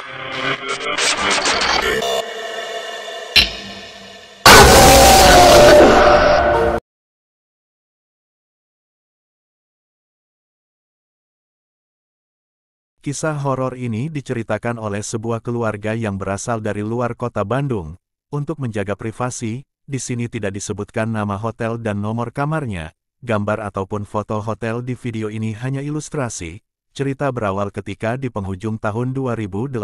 Kisah horor ini diceritakan oleh sebuah keluarga yang berasal dari luar kota Bandung. Untuk menjaga privasi, di sini tidak disebutkan nama hotel dan nomor kamarnya. Gambar ataupun foto hotel di video ini hanya ilustrasi. Cerita berawal ketika di penghujung tahun 2018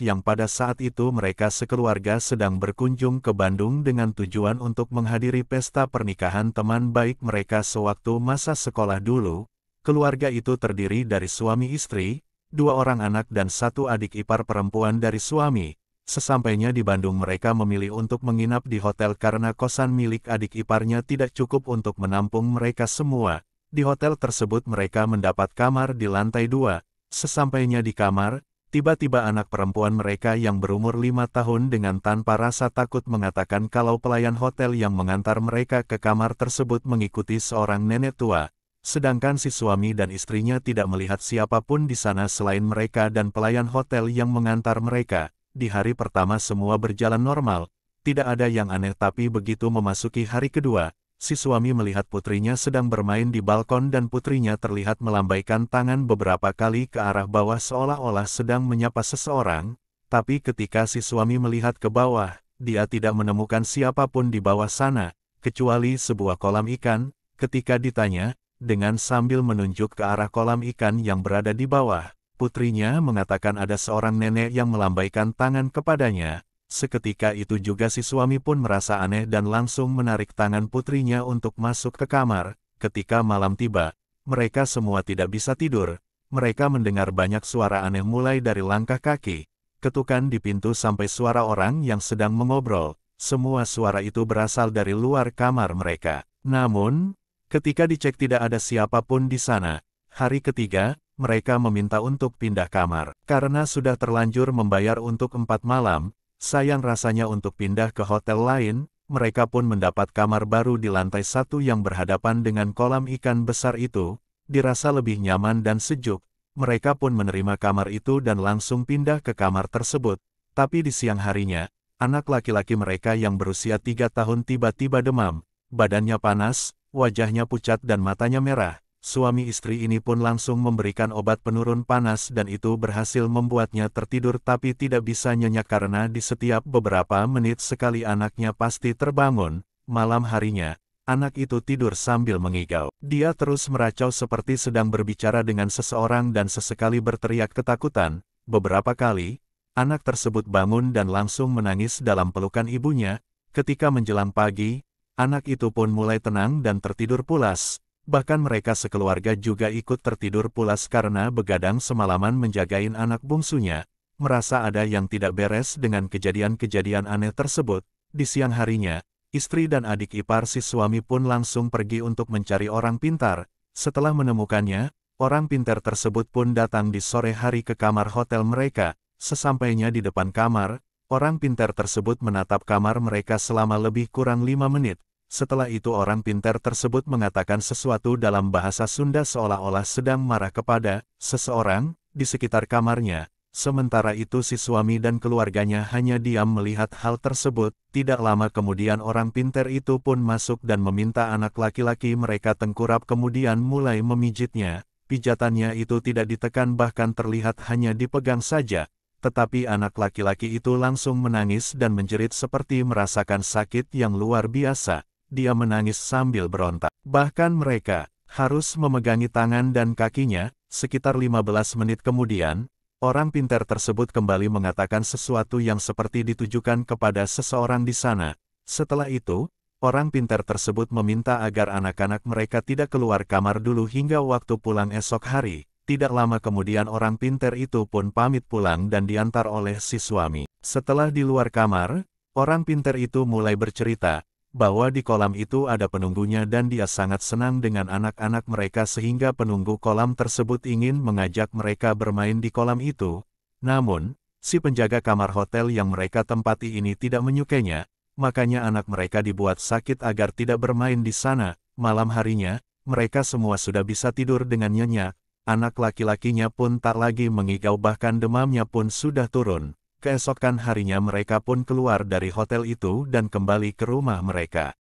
yang pada saat itu mereka sekeluarga sedang berkunjung ke Bandung dengan tujuan untuk menghadiri pesta pernikahan teman baik mereka sewaktu masa sekolah dulu. Keluarga itu terdiri dari suami istri, 2 orang anak dan 1 adik ipar perempuan dari suami. Sesampainya di Bandung mereka memilih untuk menginap di hotel karena kosan milik adik iparnya tidak cukup untuk menampung mereka semua. Di hotel tersebut mereka mendapat kamar di lantai 2. Sesampainya di kamar, tiba-tiba anak perempuan mereka yang berumur 5 tahun dengan tanpa rasa takut mengatakan kalau pelayan hotel yang mengantar mereka ke kamar tersebut mengikuti seorang nenek tua. Sedangkan si suami dan istrinya tidak melihat siapapun di sana selain mereka dan pelayan hotel yang mengantar mereka. Di hari pertama semua berjalan normal, tidak ada yang aneh tapi begitu memasuki hari kedua, si suami melihat putrinya sedang bermain di balkon dan putrinya terlihat melambaikan tangan beberapa kali ke arah bawah seolah-olah sedang menyapa seseorang, tapi ketika si suami melihat ke bawah, dia tidak menemukan siapapun di bawah sana, kecuali sebuah kolam ikan. Ketika ditanya, dengan sambil menunjuk ke arah kolam ikan yang berada di bawah, putrinya mengatakan ada seorang nenek yang melambaikan tangan kepadanya. Seketika itu juga si suami pun merasa aneh dan langsung menarik tangan putrinya untuk masuk ke kamar. Ketika malam tiba, mereka semua tidak bisa tidur. Mereka mendengar banyak suara aneh mulai dari langkah kaki, ketukan di pintu sampai suara orang yang sedang mengobrol. Semua suara itu berasal dari luar kamar mereka. Namun, ketika dicek tidak ada siapapun di sana. Hari ketiga, mereka meminta untuk pindah kamar. Karena sudah terlanjur membayar untuk 4 malam, sayang rasanya untuk pindah ke hotel lain, mereka pun mendapat kamar baru di lantai 1 yang berhadapan dengan kolam ikan besar itu. Dirasa lebih nyaman dan sejuk, mereka pun menerima kamar itu dan langsung pindah ke kamar tersebut. Tapi di siang harinya, anak laki-laki mereka yang berusia 3 tahun tiba-tiba demam, badannya panas, wajahnya pucat dan matanya merah. Suami istri ini pun langsung memberikan obat penurun panas dan itu berhasil membuatnya tertidur tapi tidak bisa nyenyak karena di setiap beberapa menit sekali anaknya pasti terbangun. Malam harinya, anak itu tidur sambil mengigau. Dia terus meracau seperti sedang berbicara dengan seseorang dan sesekali berteriak ketakutan. Beberapa kali, anak tersebut bangun dan langsung menangis dalam pelukan ibunya. Ketika menjelang pagi, anak itu pun mulai tenang dan tertidur pulas. Bahkan mereka sekeluarga juga ikut tertidur pulas karena begadang semalaman menjagain anak bungsunya. Merasa ada yang tidak beres dengan kejadian-kejadian aneh tersebut. Di siang harinya, istri dan adik ipar si suami pun langsung pergi untuk mencari orang pintar. Setelah menemukannya, orang pintar tersebut pun datang di sore hari ke kamar hotel mereka. Sesampainya di depan kamar, orang pintar tersebut menatap kamar mereka selama lebih kurang 5 menit. Setelah itu orang pintar tersebut mengatakan sesuatu dalam bahasa Sunda seolah-olah sedang marah kepada seseorang di sekitar kamarnya. Sementara itu si suami dan keluarganya hanya diam melihat hal tersebut. Tidak lama kemudian orang pintar itu pun masuk dan meminta anak laki-laki mereka tengkurap kemudian mulai memijitnya. Pijatannya itu tidak ditekan bahkan terlihat hanya dipegang saja. Tetapi anak laki-laki itu langsung menangis dan menjerit seperti merasakan sakit yang luar biasa. Dia menangis sambil berontak. Bahkan mereka harus memegangi tangan dan kakinya. Sekitar 15 menit kemudian, orang pintar tersebut kembali mengatakan sesuatu yang seperti ditujukan kepada seseorang di sana. Setelah itu, orang pintar tersebut meminta agar anak-anak mereka tidak keluar kamar dulu hingga waktu pulang esok hari. Tidak lama kemudian orang pintar itu pun pamit pulang dan diantar oleh si suami. Setelah di luar kamar, orang pintar itu mulai bercerita bahwa di kolam itu ada penunggunya dan dia sangat senang dengan anak-anak mereka sehingga penunggu kolam tersebut ingin mengajak mereka bermain di kolam itu. Namun, si penjaga kamar hotel yang mereka tempati ini tidak menyukainya, makanya anak mereka dibuat sakit agar tidak bermain di sana. Malam harinya, mereka semua sudah bisa tidur dengan nyenyak. Anak laki-lakinya pun tak lagi mengigau, bahkan demamnya pun sudah turun. Keesokan harinya mereka pun keluar dari hotel itu dan kembali ke rumah mereka.